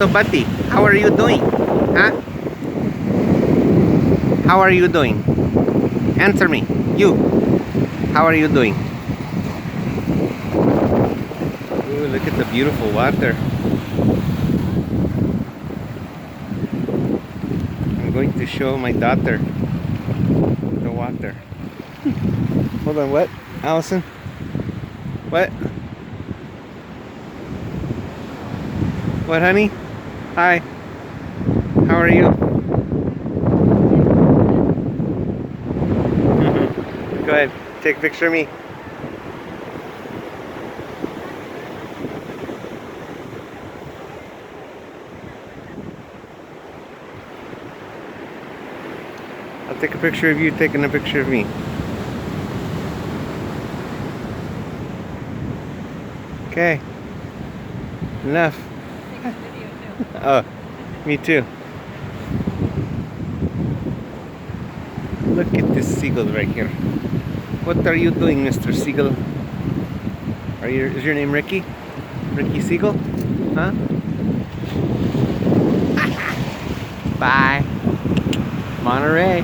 So, buddy, how are you doing? Huh? How are you doing? Answer me. You. How are you doing? Ooh, look at the beautiful water. I'm going to show my daughter the water. Hold on, what? Allison? What? What, honey? Hi. How are you? Go ahead. Take a picture of me. I'll take a picture of you taking a picture of me. Okay. Enough. Oh, me too. Look at this seagull right here. What are you doing, Mr. Seagull? Is your name Ricky? Ricky Seagull? Huh? Bye. Monterey.